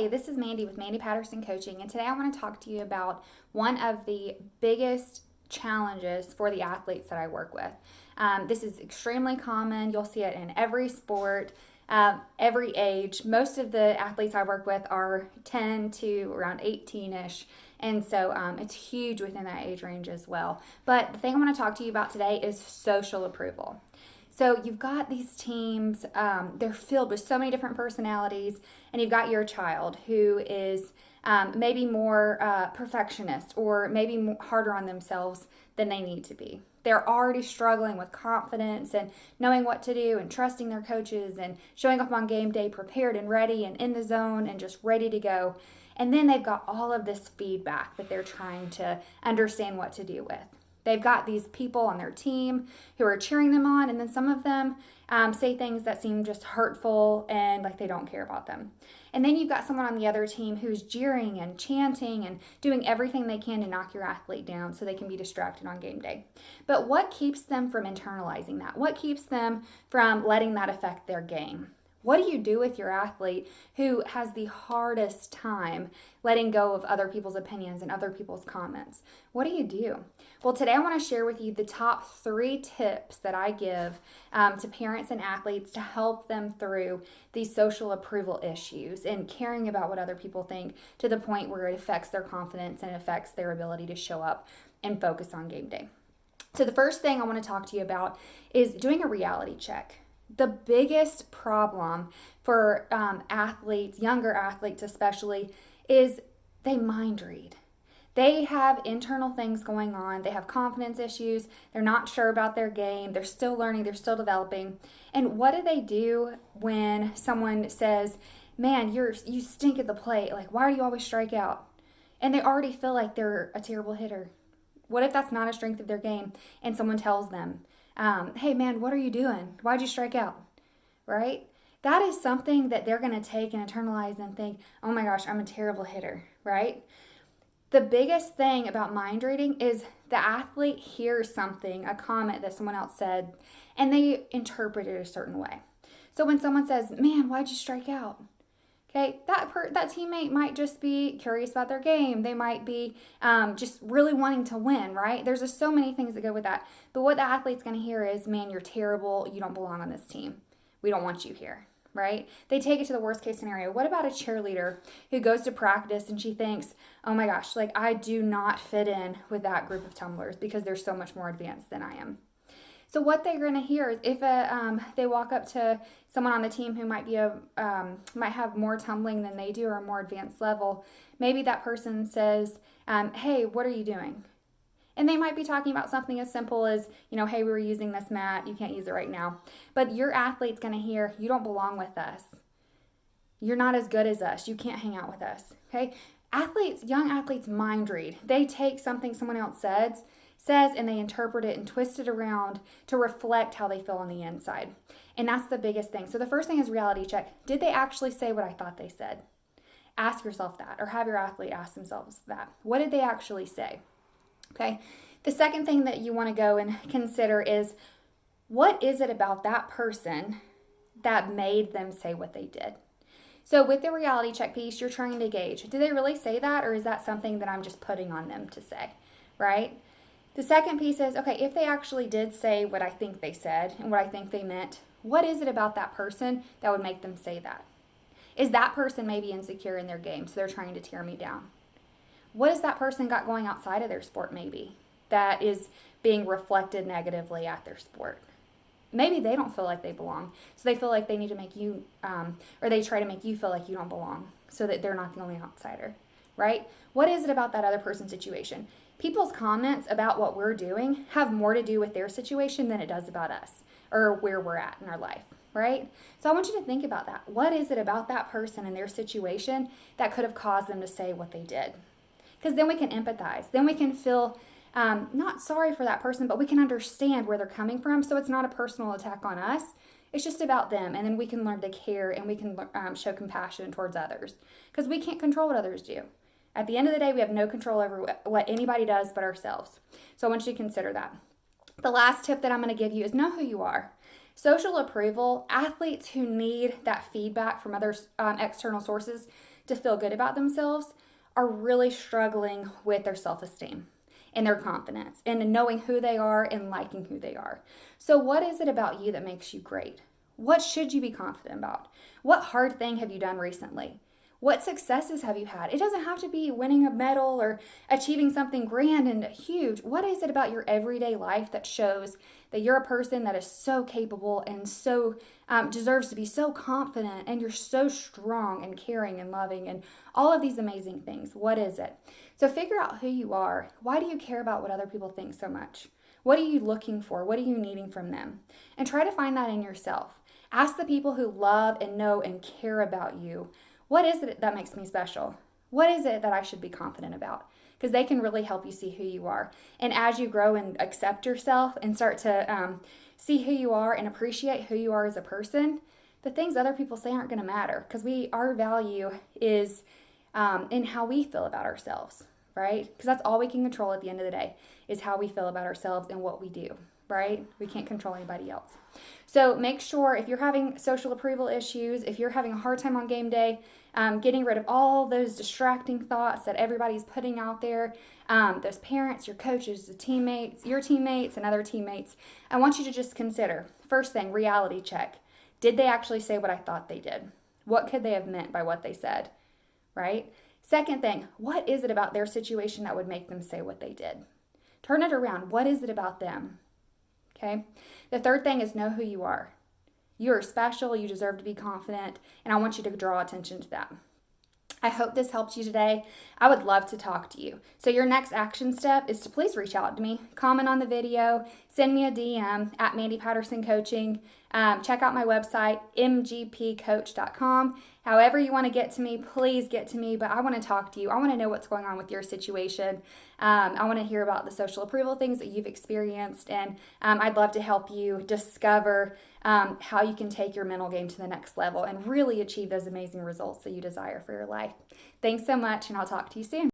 Hi, this is Mandy with Mandy Patterson Coaching, and today I want to talk to you about one of the biggest challenges for the athletes that I work with. This is extremely common. You'll see it in every sport, every age. Most of the athletes I work with are 10 to around 18-ish, and so it's huge within that age range as well. But the thing I want to talk to you about today is social approval. So you've got these teams, they're filled with so many different personalities, and you've got your child who is maybe more perfectionist or maybe harder on themselves than they need to be. They're already struggling with confidence and knowing what to do and trusting their coaches and showing up on game day prepared and ready and in the zone and just ready to go. And then they've got all of this feedback that they're trying to understand what to do with. They've got these people on their team who are cheering them on, and then some of them say things that seem just hurtful and like they don't care about them. And then you've got someone on the other team who's jeering and chanting and doing everything they can to knock your athlete down so they can be distracted on game day. But what keeps them from internalizing that? What keeps them from letting that affect their game? What do you do with your athlete who has the hardest time letting go of other people's opinions and other people's comments? What do you do? Well, today I want to share with you the top 3 tips that I give to parents and athletes to help them through these social approval issues and caring about what other people think to the point where it affects their confidence and it affects their ability to show up and focus on game day. So the first thing I want to talk to you about is doing a reality check. The biggest problem for athletes, younger athletes especially, is they mind read. They have internal things going on. They have confidence issues. They're not sure about their game. They're still learning. They're still developing. And what do they do when someone says, man, you stink at the plate. Like, why do you always strike out? And they already feel like they're a terrible hitter. What if that's not a strength of their game and someone tells them, hey man, what are you doing? Why'd you strike out? Right? That is something that they're going to take and internalize and think, oh my gosh, I'm a terrible hitter, right? The biggest thing about mind reading is the athlete hears something, a comment that someone else said, and they interpret it a certain way. So when someone says, man, why'd you strike out? Okay, that teammate might just be curious about their game. They might be just really wanting to win, right? There's just so many things that go with that. But what the athlete's going to hear is, man, you're terrible. You don't belong on this team. We don't want you here, right? They take it to the worst case scenario. What about a cheerleader who goes to practice and she thinks, oh my gosh, like I do not fit in with that group of tumblers because they're so much more advanced than I am. So what they're going to hear is if they walk up to someone on the team who might have more tumbling than they do or a more advanced level, maybe that person says, hey, what are you doing? And they might be talking about something as simple as, hey, we were using this mat. You can't use it right now. But your athlete's going to hear, you don't belong with us. You're not as good as us. You can't hang out with us. Okay? Young athletes mind read. They take something someone else says and they interpret it and twist it around to reflect how they feel on the inside. And that's the biggest thing. So the first thing is reality check. Did they actually say what I thought they said? Ask yourself that, or have your athlete ask themselves that. What did they actually say? Okay. The second thing that you want to go and consider is, what is it about that person that made them say what they did? So with the reality check piece, you're trying to gauge, did they really say that, or is that something that I'm just putting on them to say, right? The second piece is, okay, if they actually did say what I think they said and what I think they meant, what is it about that person that would make them say that? Is that person maybe insecure in their game, so they're trying to tear me down? What has that person got going outside of their sport maybe that is being reflected negatively at their sport? Maybe they don't feel like they belong, so they feel like they need to make you, or they try to make you feel like you don't belong so that they're not the only outsider, right? What is it about that other person's situation? People's comments about what we're doing have more to do with their situation than it does about us or where we're at in our life, right? So I want you to think about that. What is it about that person and their situation that could have caused them to say what they did? Because then we can empathize. Then we can feel not sorry for that person, but we can understand where they're coming from. So it's not a personal attack on us. It's just about them. And then we can learn to care and we can show compassion towards others. Because we can't control what others do. At the end of the day, we have no control over what anybody does but ourselves. So I want you to consider that. The last tip that I'm going to give you is know who you are. Social approval, athletes who need that feedback from other external sources to feel good about themselves are really struggling with their self-esteem and their confidence and knowing who they are and liking who they are. So what is it about you that makes you great? What should you be confident about? What hard thing have you done recently? What successes have you had? It doesn't have to be winning a medal or achieving something grand and huge. What is it about your everyday life that shows that you're a person that is so capable and so deserves to be so confident, and you're so strong and caring and loving and all of these amazing things? What is it? So figure out who you are. Why do you care about what other people think so much? What are you looking for? What are you needing from them? And try to find that in yourself. Ask the people who love and know and care about you, what is it that makes me special? What is it that I should be confident about? Because they can really help you see who you are. And as you grow and accept yourself and start to see who you are and appreciate who you are as a person, the things other people say aren't going to matter, because our value is in how we feel about ourselves, right? Because that's all we can control at the end of the day, is how we feel about ourselves and what we do, right? We can't control anybody else. So make sure, if you're having social approval issues, if you're having a hard time on game day, getting rid of all those distracting thoughts that everybody's putting out there, those parents, your coaches, the teammates, your teammates and other teammates, I want you to just consider, first thing, reality check. Did they actually say what I thought they did? What could they have meant by what they said, right? Second thing, what is it about their situation that would make them say what they did? Turn it around. What is it about them? Okay. The third thing is know who you are. You are special. You deserve to be confident. And I want you to draw attention to that. I hope this helped you today. I would love to talk to you. So your next action step is to please reach out to me. Comment on the video. Send me a DM at Mandy Patterson Coaching. Check out my website, mgpcoach.com. However you want to get to me, please get to me. But I want to talk to you. I want to know what's going on with your situation. I want to hear about the social approval things that you've experienced. And I'd love to help you discover how you can take your mental game to the next level and really achieve those amazing results that you desire for your life. Thanks so much, and I'll talk to you soon.